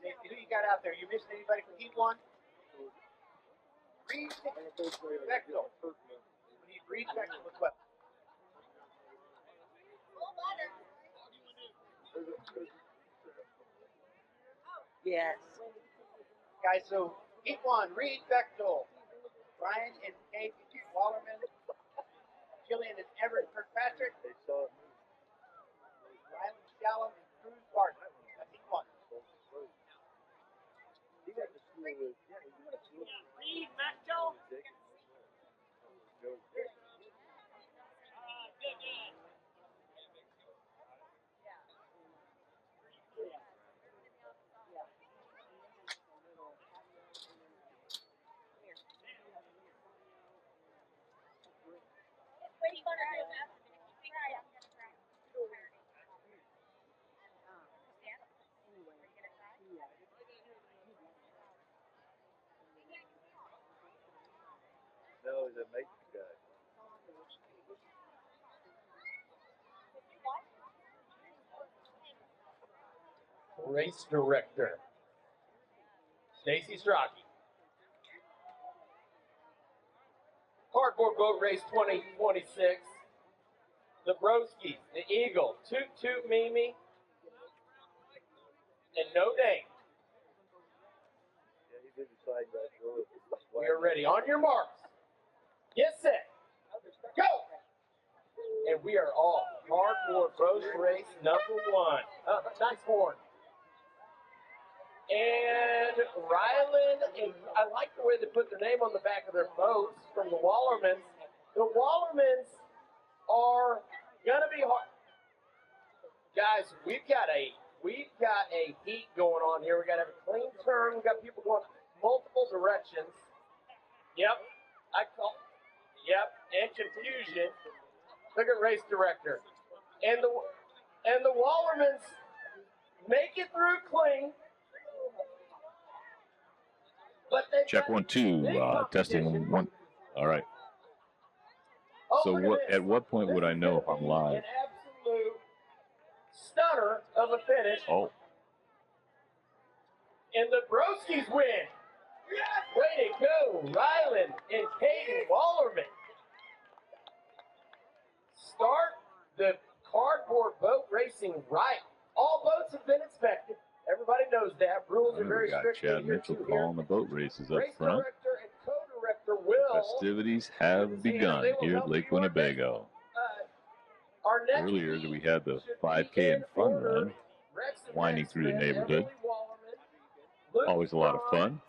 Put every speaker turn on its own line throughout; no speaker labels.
Who you got out there? You missed anybody from heat one? Reed Bechtel. We need Reed Bechtel as well.
Yes.
Guys, so heat one, Reed Bechtel, Brian and Kate Wallerman, Jillian and Everett Kirkpatrick, Rylan Shalom and Cruz Barton. That's heat one.
Reed Bechtel.
No, he's a maintenance guy.
Race director, Stacy Strachey. Cardboard boat race 2026. The Broskis, the Eagle, Toot Toot Mimi, and No Name.
Yeah, he did the side by shore.
We are ready. On your marks. Get set. Go. And we are off. Cardboard boat race number 1. Nice horn. And Rylan, and I like the way they put their name on the back of their boats from the Wallermans. The Wallermans are gonna be hard. Guys, we've got a heat going on here. We gotta have a clean turn. We got people going multiple directions. Yep, and confusion. Look at race director. And the Wallermans make it through clean. But
Check 1 2. Testing 1. All right. So at what point would I know if I'm live?
An absolute stunner of a finish.
Oh.
And the Broskis win. Way to go, Rylan and Caden Wallerman. Start the cardboard boat racing right. All boats have been inspected. Everybody knows that. Rules are very
We got
strict.
Chad Mitchell calling the boat races up
Race
front.
director and co-director will.
Festivities have begun here at Lake Winnebago.
Our next
Earlier,
heat
we had the
should
5K
be
and fun
order.
run,
Rex and
winding through the
Maxwell,
neighborhood.
Emily Wallerman, Luke
Always a lot of fun.
and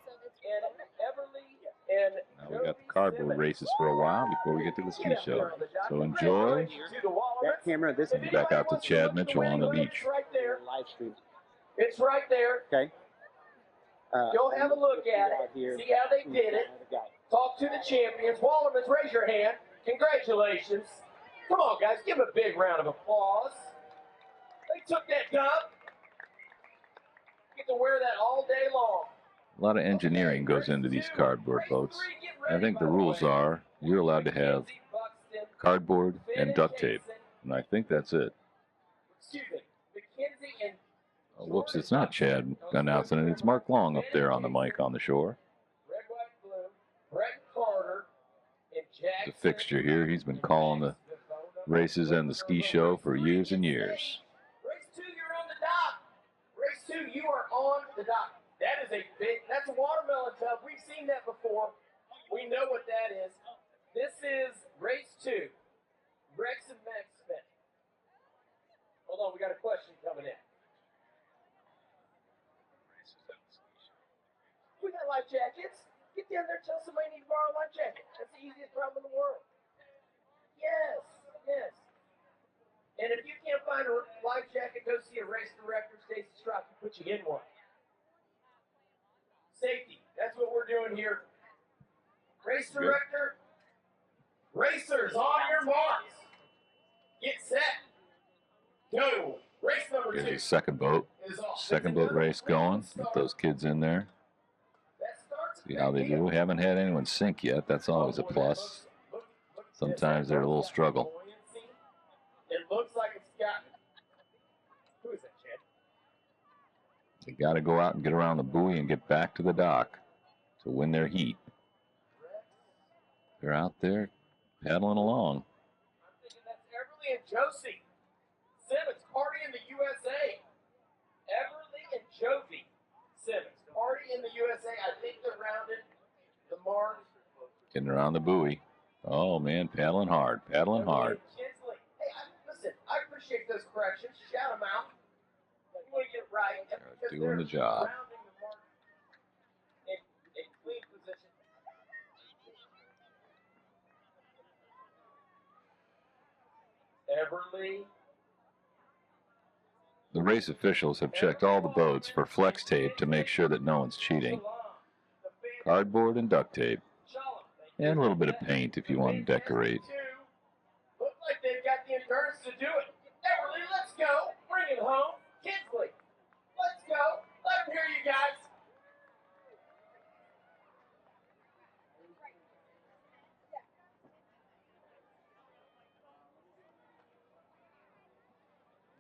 Everly and
Now we got the
Joey
cardboard
Simmons.
races for a while before we get to the ski
Get out there
show.
on the dock.
So enjoy.
To the Wallermans.
That camera, this
If
is
Back out to
anybody wants
Chad
look at the
Mitchell on the
window,
beach.
It's right there.
live stream.
It's right there.
Okay.
Go have a look at it. See how they did it. Talk to the champions. Wallermans, raise your hand. Congratulations. Come on, guys. Give them a big round of applause. They took that dump. Get to wear that all day long.
A lot of engineering goes into these cardboard boats. I think the rules are you're allowed to have cardboard and duct tape. And I think that's it.
Excuse me. McKenzie and
Oh, whoops, it's not Chad announcing it. It's Mark Long up there on the mic on the shore.
Red, white, blue. Brett Carter and Jackson.
The fixture here. He's been calling the races and the ski show for years and years.
Race 2, you're on the dock. Race 2, you are on the dock. That is that's a watermelon tub. We've seen that before. We know what that is. This is race 2. Rex and Max Smith. Hold on, we got a question coming in. We got life jackets. Get down there, tell somebody you need to borrow a life jacket. That's the easiest problem in the world. Yes. And if you can't find a life jacket, go see a race director, Stacy Strachey, put you in one. Safety. That's what we're doing here. Race director, racers on your marks. Get set. Go. Race number 2.
Here's the second boat.
is off.
Second boat race going. Get those kids in there.
That starts
See how they do. Haven't had anyone sink yet. That's always a plus. Sometimes they're a little struggle.
It looks like it's got. Who is that, Chad?
The got to go out and get around the buoy and get back to the dock to win their heat. They're out there paddling along.
I'm thinking that's Everly and Josie Simmons, party in the USA. Everly and Josie Simmons, party in the USA. I think they're rounded the mark.
Getting around the buoy. Oh, man, paddling hard, paddling hard.
Kinsley. Hey, listen, I appreciate those corrections. Shout them out. You want to get it right.
They're doing the job.
Rounding the mark in clean position. Everly.
The race officials have checked all the boats for flex tape to make sure that no one's cheating. Cardboard and duct tape. And a little bit of paint if you want to decorate.
Looks like they've got the endurance to do it. Everly, let's go. Bring it home. Kinsley, let's go. Let them hear you guys.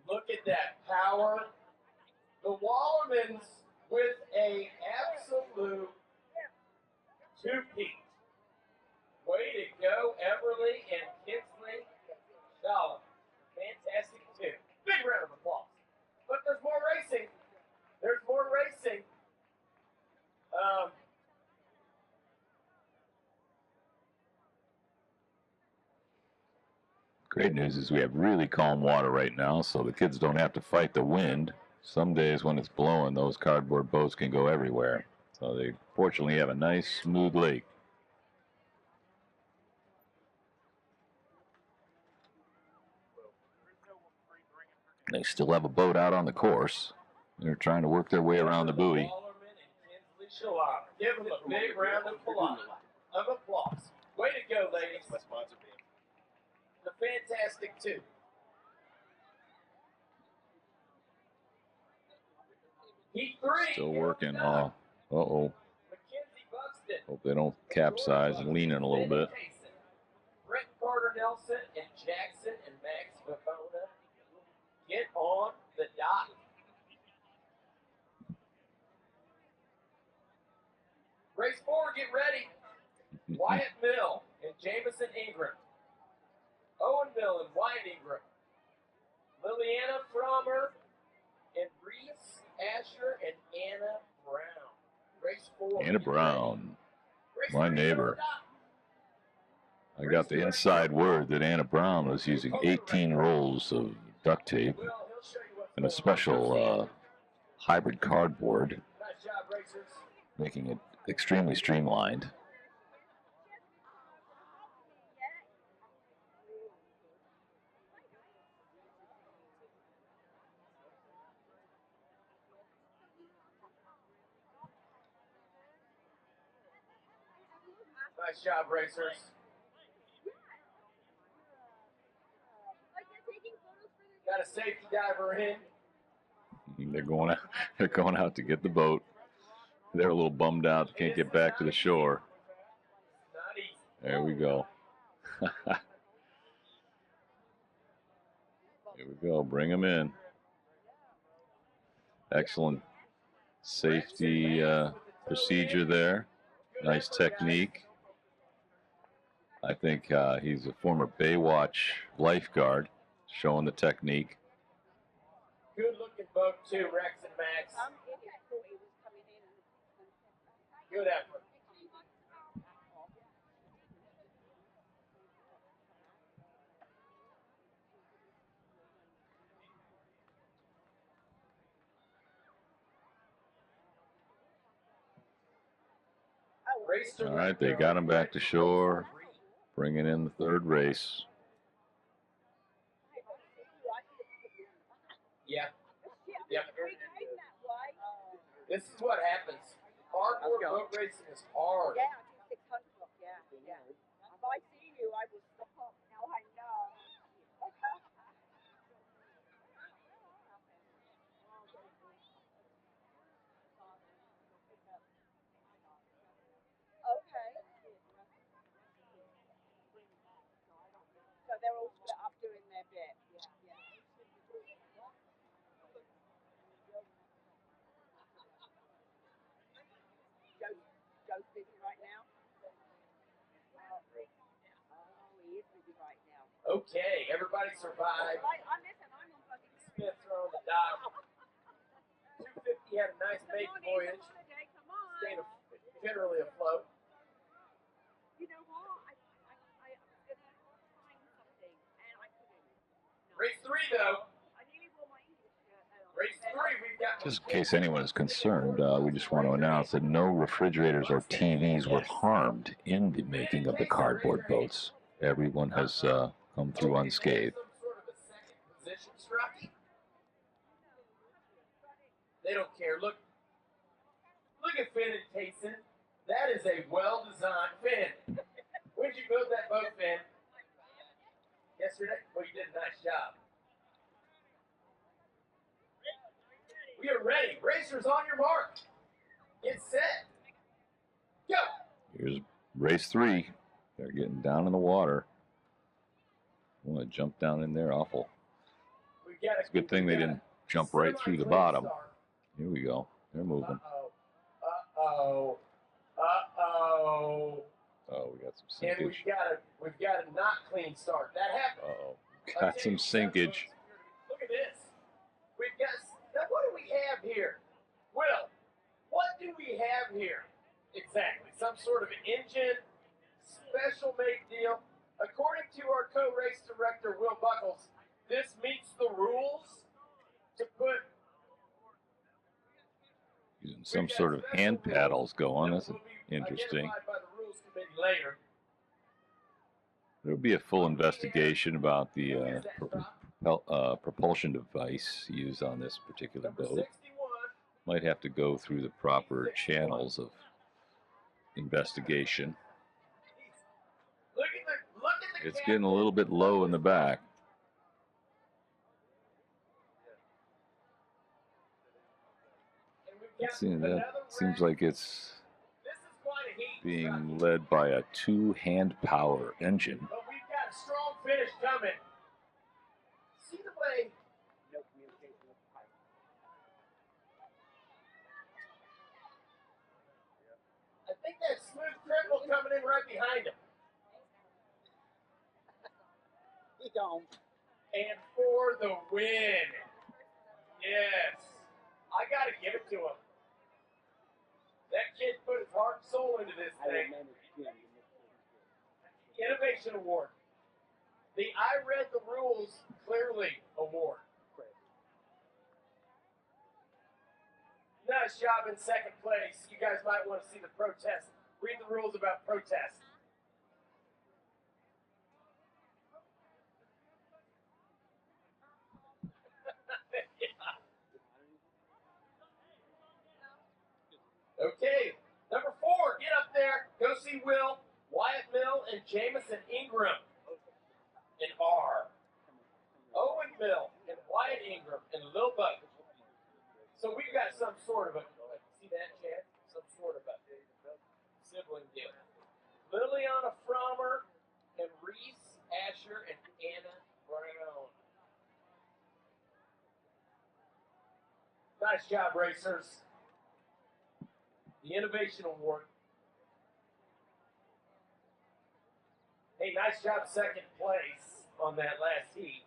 Look at that power. The Wallermans with a absolute two-peat. Way to go, Everly and Kinsley. Solid. Fantastic too. Big round of applause. But there's more racing. There's more racing.
Great news is we have really calm water right now, so the kids don't have to fight the wind. Some days when it's blowing, those cardboard boats can go everywhere. So they fortunately have a nice, smooth lake. They still have a boat out on the course. They're trying to work their way around the buoy.
Wallerman and Kinsley Shalom. Give them a big round of applause. Way to go, ladies. The fantastic two. Heat 3.
Still working. Oh, uh-oh.
Mackenzie Buxton.
Hope they don't capsize and lean in a little bit.
Brett Carter Nelson and Jackson and Max Vapona get on the dock. Race 4, get ready. Wyatt Mill and Jamison Ingram. Owen Mill and Wyatt Ingram. Liliana Frommer and Reese Asher and Anna Brown. Race 4.
Anna Brown,
Race
my
3,
neighbor. I got the inside word that Anna Brown was using 18 rolls of duct tape and a special hybrid cardboard,
Nice job, racers.
making it extremely streamlined.
Nice job, racers. Got a safety diver in.
They're going out. They're going out to get the boat. They're a little bummed out. They can't get back to the shore.
Not easy.
There we go. Here we go. Bring them in. Excellent safety procedure there. Nice technique. I think he's a former Baywatch lifeguard, showing the technique.
Good looking boat too, Rex and Max. Good effort.
All right, they got him back to shore, bringing in the third race.
Yeah. Yeah. This is what happens. Hardcore boat racing is hard.
Yeah, I did 600 block, yeah. If I see you, I will stop. Now I know. Okay. So they're all split up doing their bit. Yeah.
Okay, everybody survived.
I'm missing. I'm on fucking
Smiths are on the dock. 250 had a nice make voyage,
Come on.
staying generally afloat.
You know what? I was gonna find something and I couldn't. No.
Race 3 though.
I nearly wore my English shirt out.
Race 3, we've got.
Just in case anyone is concerned, we just want to announce that no refrigerators or TVs were harmed in the making of the cardboard boats. Everyone has come through unscathed.
Some sort of a second position, Strucky. They don't care. Look at Finn and Tayson. That is a well-designed Finn. When did you build that boat, Finn? Yesterday? Well, you did a nice job. We are ready. Racers on your mark. Get set. Go.
Here's race 3. They're getting down in the water. I want to jump down in there awful. It's a good thing they didn't jump right through the bottom. Here we go. They're moving.
Uh-oh. Uh-oh.
Oh, we got some
And
sinkage.
we've got a not clean start. That happened.
Uh-oh. Got some sinkage.
Look at this. We've got. Now, what do we have here? Will, what do we have here? Exactly. Some sort of engine, special make deal. According to our co-race director, Will Buckles, this meets the rules to put.
Using some sort of hand paddles going. That's interesting.
Identified by the rules committee later.
There'll be a full investigation about the propulsion device used on this particular
Number
boat.
61.
Might have to go through the proper channels of investigation.
Look at the
It's getting a little bit low in the back. That seems like it's being led by a 2-hand power engine.
But we've got a strong finish coming. See the way.
No communication with the pilot.
I think that smooth criminal coming in right behind him.
He don't.
And for the win. Yes. I got to give it to him. That kid put his heart and soul into this
I
thing.
remember Jim.
Innovation Award. The I Read the Rules Clearly Award. Nice job in second place. You guys might want to see the protest. Read the rules about protest. Okay, number 4, get up there. Go see Will, Wyatt Mill, and Jamison Ingram in R. Owen Mill and Wyatt Ingram and Lil Buck. So we've got some sort of a, see that, Chad? Some sort of a sibling deal. Liliana Frommer and Reese Asher and Anna Brown. Nice job, racers. The Innovation Award. Hey, nice job second place on that last heat.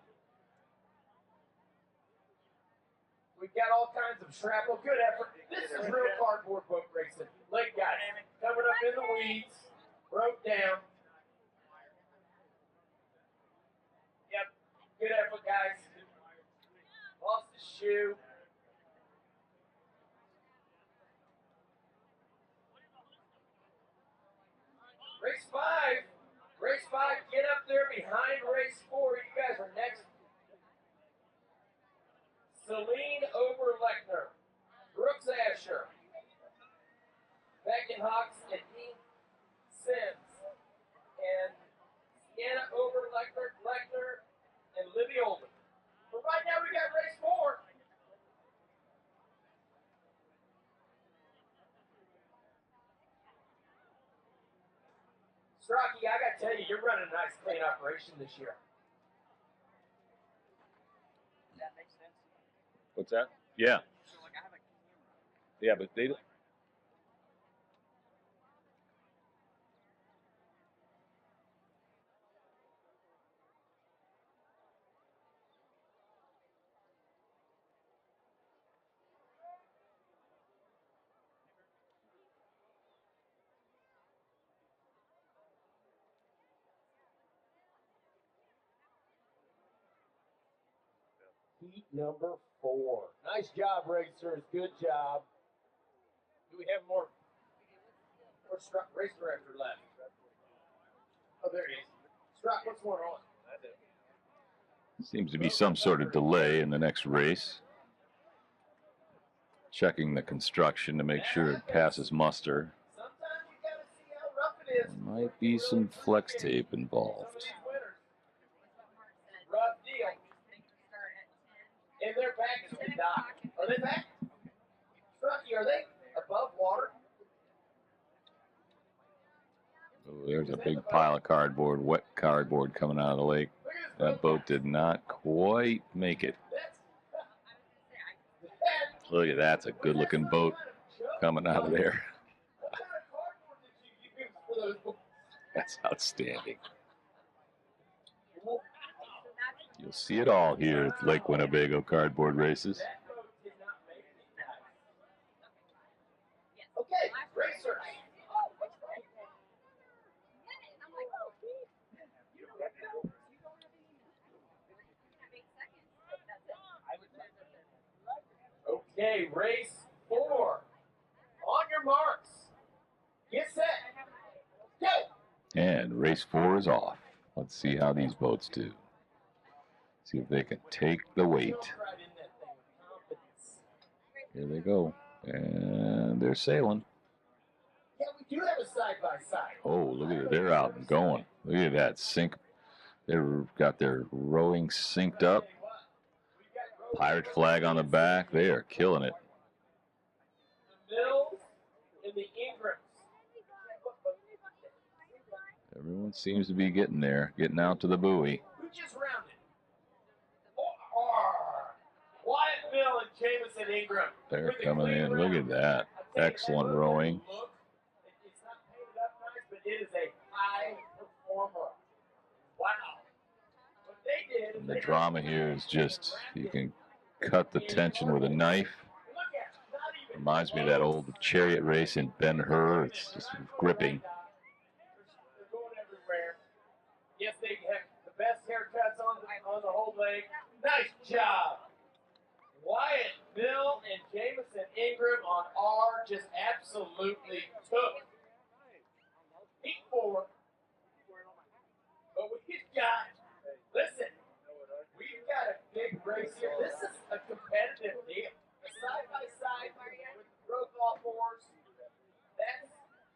We've got all kinds of shrapnel. Good effort. This is real cardboard boat racing. Lake guys coming up in the weeds. Broke down. Yep. Good effort, guys. Lost the shoe. Race 5. Race 5, get up there behind race 4. You guys are next. Celine Oberlechner, Brooks Asher, Becken Hawks, and Dean Sims, and Anna Oberlechner, and Libby Olden. But right now we got race 4. Rocky, I gotta tell you, you're running a nice clean operation this year.
That makes sense.
What's that? Yeah.
So, like, I have a camera.
Yeah, but they
Heat number 4. Nice job, racers. Good job. Do we have more race director left? Oh, there he is. Strock, what's going on?
Seems to be some sort of delay in the next race. Checking the construction to make sure it passes muster.
Sometimes you gotta see how rough it is.
There might be some flex tape involved.
Rough deal. And they're back to the dock. Are they back? Strucky, are they above water?
Oh, there's a big pile of cardboard, wet cardboard coming out of the lake. That boat did not quite make it. Look at that. That's a good looking boat coming out of there. That's outstanding. You'll see it all here at Lake Winnebago Cardboard Races.
Okay, racers. Okay, race 4. On your marks. Get set. Go.
And race 4 is off. Let's see how these boats do. See if they can take the weight. Here they go. And they're sailing.
Yeah, we do have a side-by-side.
Oh, look at it. They're out and going. Look at that sink. They've got their rowing synced up. Pirate flag on the back. They are killing it.
The Mills and the Ingrams.
Everyone seems to be getting there, getting out to the buoy.
Who just rounded? Wyatt Mill and Jamison Ingram.
They're coming in. Look at that. Excellent rowing.
It's not painted up nice, but it is a high performer. Wow. What they did is
And the drama here is just, you can cut the tension with a knife. Reminds me of that old chariot race in Ben-Hur. It's just gripping.
They're going everywhere. Yes, they have the best haircuts on the whole lake. Nice job. Wyatt Mill and Jamison Ingram on R just absolutely took. Heat 4. But we've got, listen, we've got a big race here. This is a competitive deal. A side-by-side with the growth off oars.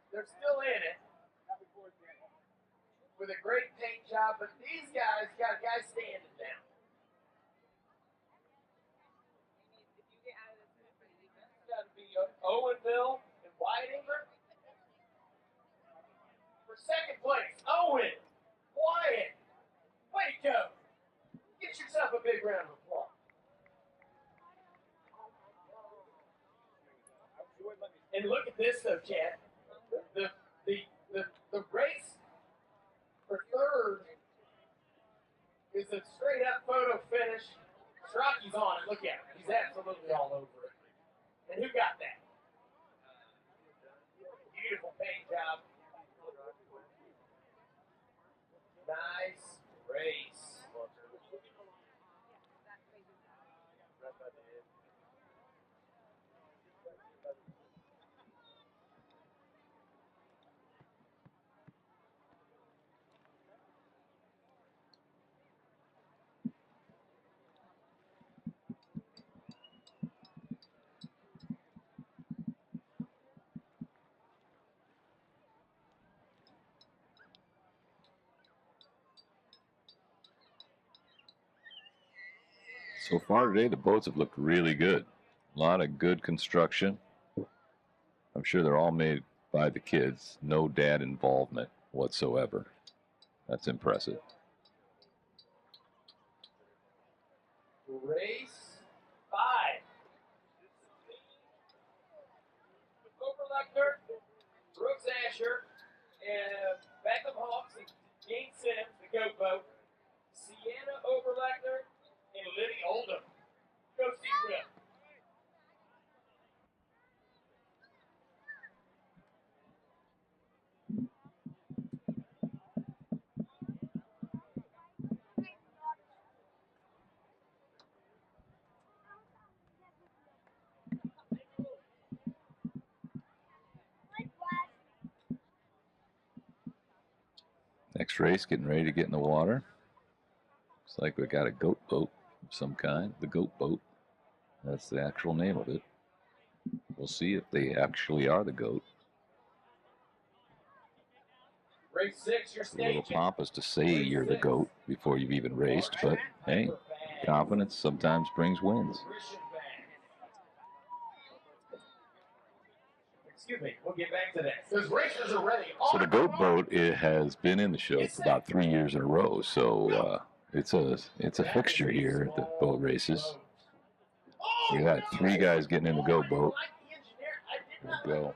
They're still in it with a great paint job, but these guys got a guy standing down. It's got to be Owen Mill and Wyatt Ingram. For second place, Owen, Wyatt, way to go. Get yourself a big round of applause. And look at this though, Chad. The race for third is a straight up photo finish. Strachey's on it. Look at him. He's absolutely all over it. And who got that? Beautiful paint job. Nice race.
So far today, the boats have looked really good. A lot of good construction. I'm sure they're all made by the kids. No dad involvement whatsoever. That's impressive.
Race 5. Oberlechner, Brooks Asher, and Beckham Hawks and Gene Sims, the goat boat. Sienna Oberlechner and Liddy Oldham. Go see Will.
Next race, getting ready to get in the water. Looks like we got a goat boat of some kind. The goat boat. That's the actual name of it. We'll see if they actually are the goat.
Race 6, you're
It's a little
staging.
pompous to say you're the goat before you've even raced, but hey, confidence sometimes brings wins.
Excuse me, we'll get back to that. Those racers are ready.
So the goat boat, it has been in the show for about 3 years in a row. So it's a fixture here at the boat races. We got 3 guys getting in the goat boat. There we go.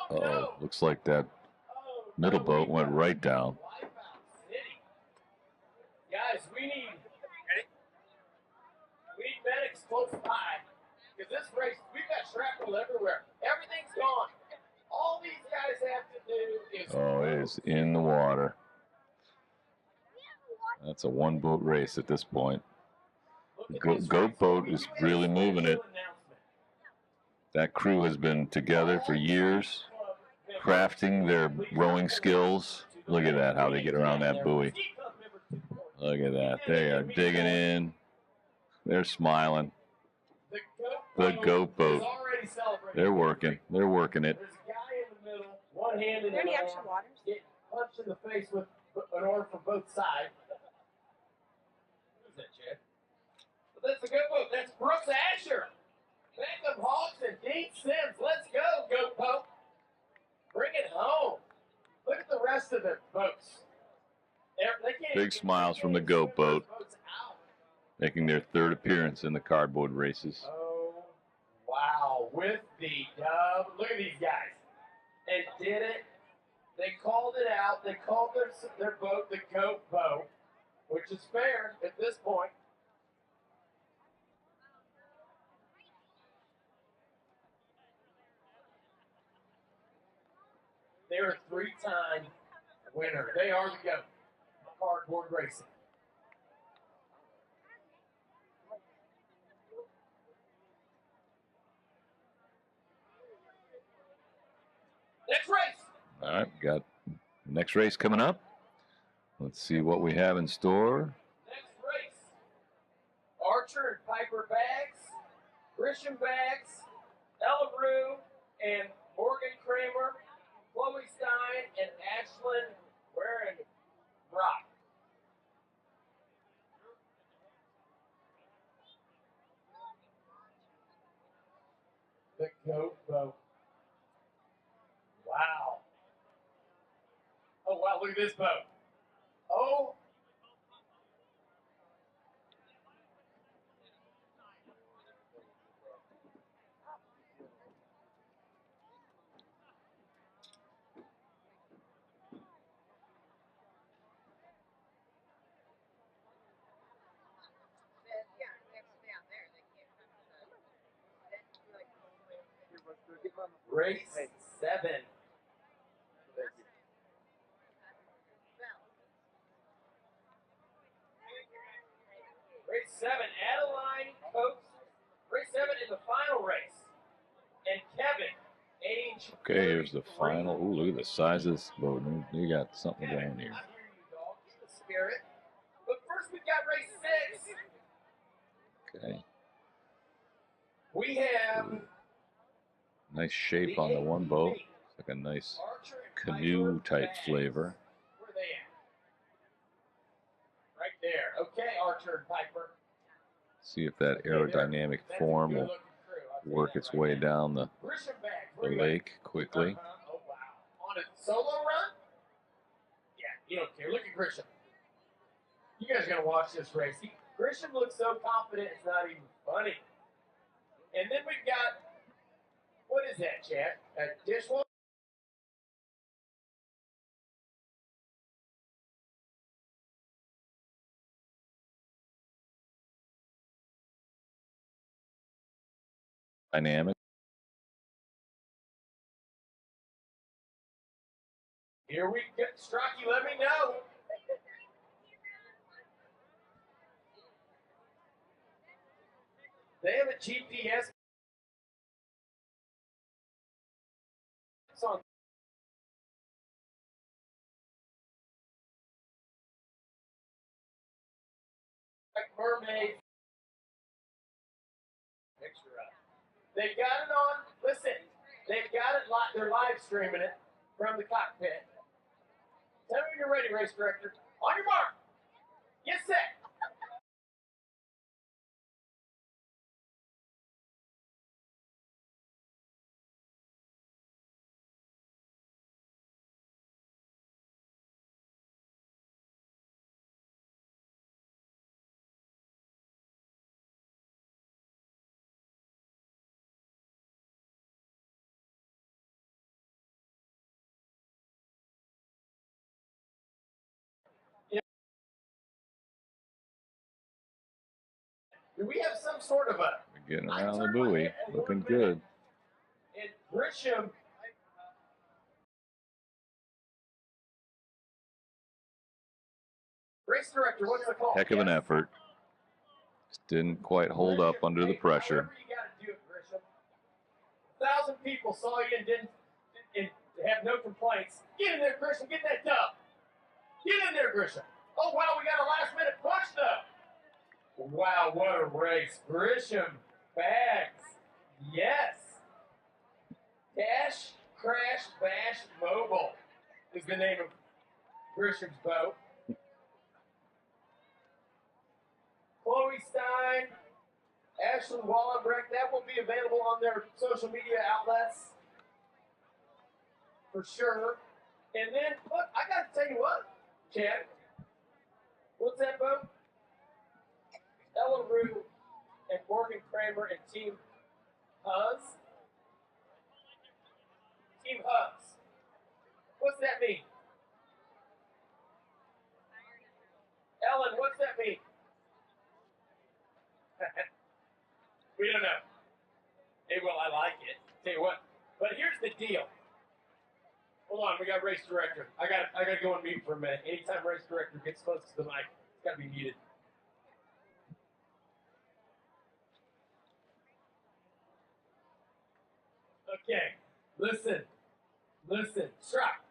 Uh-oh, looks like that middle boat went right down.
Guys, we need medics close by. Because this race, we've got shrapnel everywhere. Everything's gone. All these guys have to do is...
Oh, it is in the water. That's a 1-boat race at this point. Goat boat is really moving it. That crew has been together for years, crafting their rowing skills. Look at that, how they get around that buoy. Look at that. They are digging in. They're smiling. The goat boat. They're working. They're working it.
There's a guy in the middle, one hand in
Are there
the
any
arm,
extra waters?
getting punched in the face with an order from both sides. Who's that, Chad? But that's the goat boat. That's Brooks Asher. Beckham Hawks and Dean Sims. Let's go, goat boat. Bring it home. Look at the rest of their boats. They can't
Big smiles from the goat boat, making their 3rd appearance in the cardboard races.
Oh, wow. With the dub. Look at these guys. And did it. They called it out. They called their boat the goat boat, which is fair at this point. They're a 3-time winner. They are the GOAT of cardboard racing. Next race.
All right, got the next race coming up. Let's see what we have in store.
Next race. Archer and Piper Bags, Grisham Bags, Ella Rue and Morgan Kramer, Chloe Stein, and Ashlyn Warren Brock. The goat boat. Wow. Oh, wow, look at this boat. Oh. Race 7. Race 7, Adeline Coates. Race 7 in the final race. And Kevin, age.
Okay, here's the final. Ooh, look at the size of this boat. You got something going here.
I hear you, dog. Get the spirit. But first, we've got race 6.
Okay.
We have.
Nice shape on the one boat. It's like a nice canoe type flavor.
Where are they at? Right there. Okay, Archer and Piper.
See if that aerodynamic form will work its way down the lake quickly.
Oh, wow. On a solo run? Yeah, you don't care. Look at Grisham. You guys are going to watch this race. Grisham looks so confident it's not even funny. And then we've got, what is that, Chad? A dishwasher?
Dynamic.
Here we go. Strocky, let me know. They have a GPS on mermaid picture up. They've got it on. Listen, they've got it. They're live streaming it from the cockpit. Tell me when you're ready, race director. On your mark. Get set. Do we have some sort of a...
We're getting around the buoy. Looking good.
And Grisham... Race director, what's the call?
Heck of an effort. Just didn't quite hold up under the pressure.
However you got to do it, Grisham. 1,000 people saw you and didn't have no complaints. Get in there, Grisham. Get that dub. Get in there, Grisham. Oh, wow, we got a last-minute push, though. Wow, what a race. Grisham bags. Yes. Dash, Crash, Bash, Mobile is the name of Grisham's boat. Chloe Stein, Ashley Wallenbrecht, that will be available on their social media outlets for sure. And then, look, I got to tell you what, Chad. What's that boat? Ellen Rue and Morgan Kramer and Team Huz. Team Huz. What's that mean? Ellen, what's that mean? We don't know. Hey, well, I like it. Tell you what. But here's the deal. Hold on, we got race director. I got to go on mute for a minute. Anytime race director gets close to the mic, it's got to be muted. Okay, listen, strike.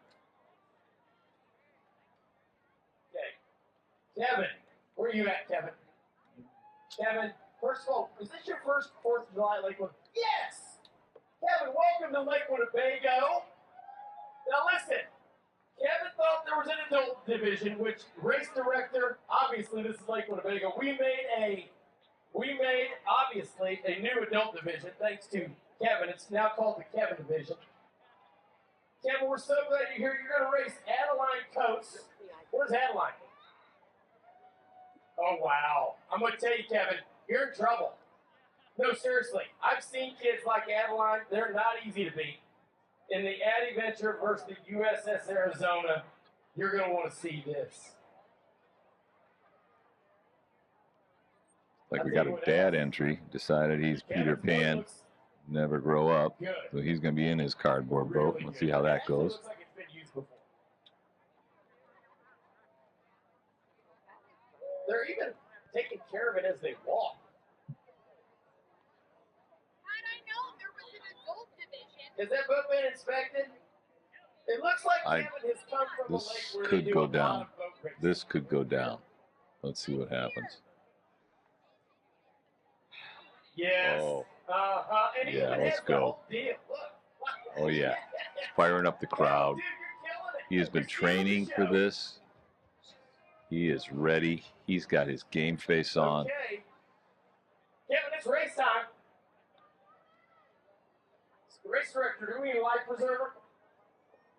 Okay, Kevin, where are you at, Kevin? Kevin, first of all, is this your first 4th of July at Lakewood? Yes! Kevin, welcome to Lake Winnebago. Now listen, Kevin thought there was an adult division, which race director, obviously this is Lake Winnebago, we made obviously a new adult division, thanks to Kevin. It's now called the Kevin division. Kevin, we're so glad you're here. You're going to race Adeline Coates. Where's Adeline? Oh, wow. I'm going to tell you, Kevin, you're in trouble. No, seriously. I've seen kids like Adeline. They're not easy to beat. In the Addy Venture versus the USS Arizona, you're going to want to see this.
Like we got a dad entry. Decided he's Peter Pan. Never grow up.
Good.
So he's going to be in his cardboard boat. Let's see how that goes.
Looks like it's been used before. They're even taking care of it as they walk.
How'd I know there was an adult division?
Has that boat been inspected? It looks like Kevin has come from a
This
lake where
could
they do
go
a lot
down.
of boat racing.
This could go down. Let's see what happens.
Yes.
Oh.
And he
Yeah,
even
let's
has the
go.
whole deal. Look.
Oh, yeah. Firing up the crowd.
Dude, you're killing it.
He has been
We're stealing the
training for
show.
this. He is ready. He's got his game face on.
Okay. Kevin, it's race time. Race director, do we need a life preserver?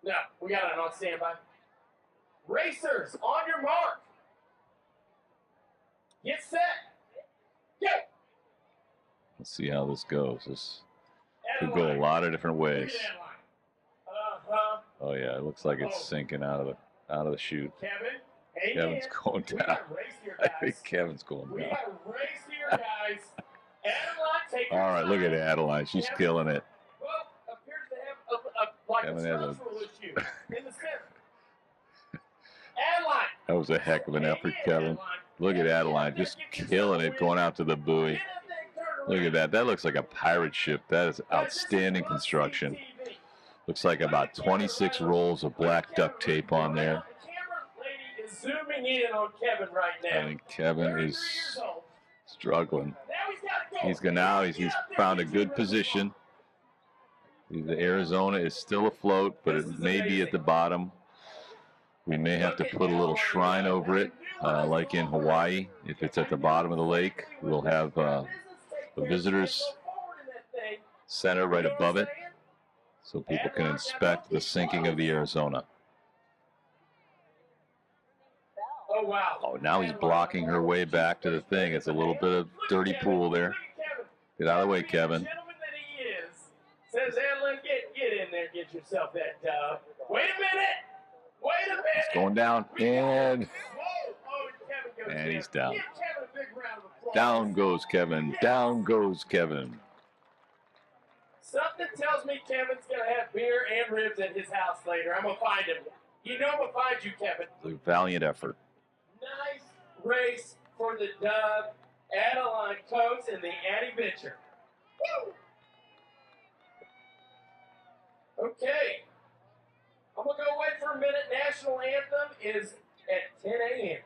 No, we got it on standby. Racers, on your mark. Get set. Go.
Let's see how this goes. This could go a lot of different ways. Oh yeah, it looks like it's sinking out of the chute.
Kevin, hang
Kevin's
in.
going
We
down.
got a race here,
I
guys.
think Kevin's going
We
down.
got a race here, guys. Adeline, take your
All right, look at
time.
Adeline. She's
Kevin,
killing it.
well, appears to have like
Kevin
a
has a-
structural issue in the center. Adeline.
That was a heck of an effort, Kevin. Look at Adeline, just killing it, going out to the buoy. Look at that. That looks like a pirate ship. That is outstanding construction. Looks like about 26 rolls of black duct tape on there.
The camera lady is zooming in on Kevin right now.
I think Kevin
33
is
years old.
struggling.
Now he's got to go.
He's found a good position. The Arizona is still afloat, but it may be at the bottom. We may have to put a little shrine over it, like in Hawaii. If it's at the bottom of the lake, we'll have a visitors center right above it, so people can inspect the sinking of the Arizona.
Oh, wow.
Oh, now he's blocking her way back to the thing. It's a little bit of dirty pool there. Get out of the way, Kevin.
Gentleman that he is, says, Adeline, get in there, get yourself that dove. Wait a minute. Wait a minute.
He's going down, and
Whoa. Oh, Kevin goes
And he's down.
Give Kevin a big round of applause.
down goes Kevin. Down goes Kevin.
Something tells me Kevin's going to have beer and ribs at his house later. I'm going to find him. You know I'm going to find you, Kevin.
A valiant effort.
Nice race for the dove. Adeline Coates and the Annie Bitcher. Woo! Okay. I'm going to go away for a minute. National anthem is at 10 a.m.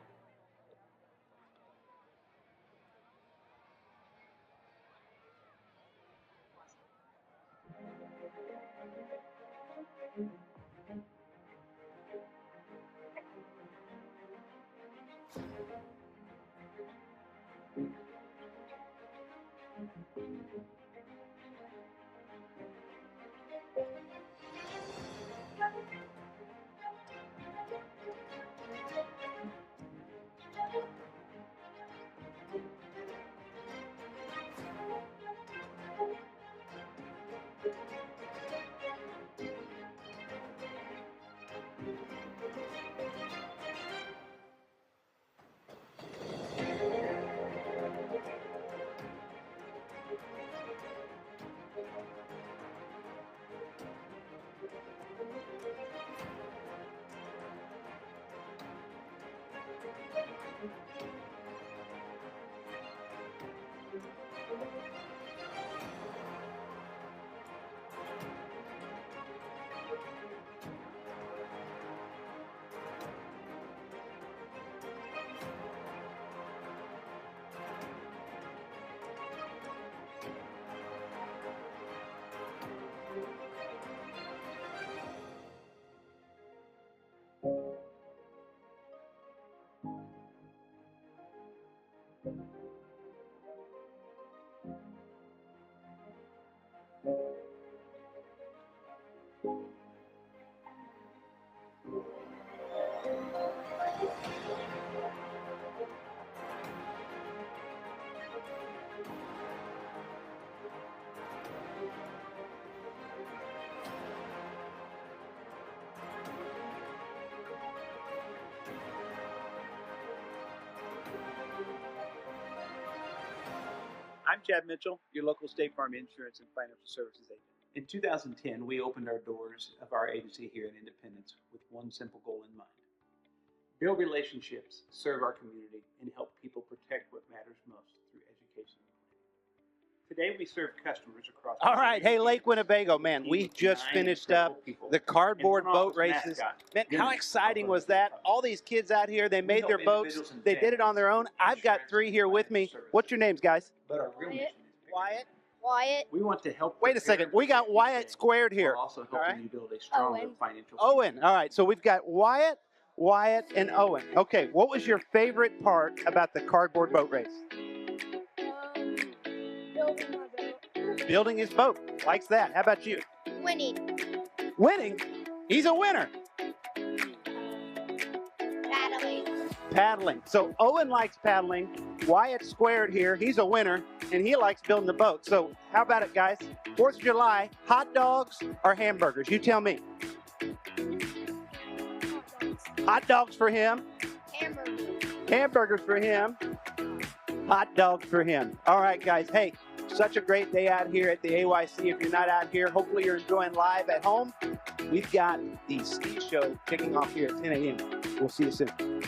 I'm Chad Mitchell, your local State Farm insurance and financial services agent. In 2010, we opened our doors of our agency here in Independence with one simple goal in mind. Build relationships, serve our community, and help people protect what matters most through education. Today, we serve customers across the
All right, hey, Lake Winnebago, man, we just finished up the cardboard boat races. Man, how exciting was that? All these kids out here, they made their boats. They did it on their own. I've got 3 here with me. What's your names, guys?
But our real mission is
Wyatt.
Wyatt.
we want to help.
Wait a second. We got Wyatt squared here.
While also
All right.
helping you build a stronger
Owen.
financial
Owen. All right, so we've got Wyatt, and Owen. Okay, what was your favorite part about the cardboard boat race?
Building my boat.
Building his boat. Likes that. How about you?
Winning.
Winning? He's a winner.
Battling.
Paddling. So Owen likes paddling. Wyatt squared here. He's a winner, and he likes building the boat. So how about it, guys? 4th of July, hot dogs or hamburgers? You tell me. Hot dogs for him.
Hamburger.
Hamburgers for him. Hot dogs for him. All right, guys. Hey, such a great day out here at the AYC. If you're not out here, hopefully you're enjoying live at home. We've got the ski show kicking off here at 10 a.m. We'll see you soon.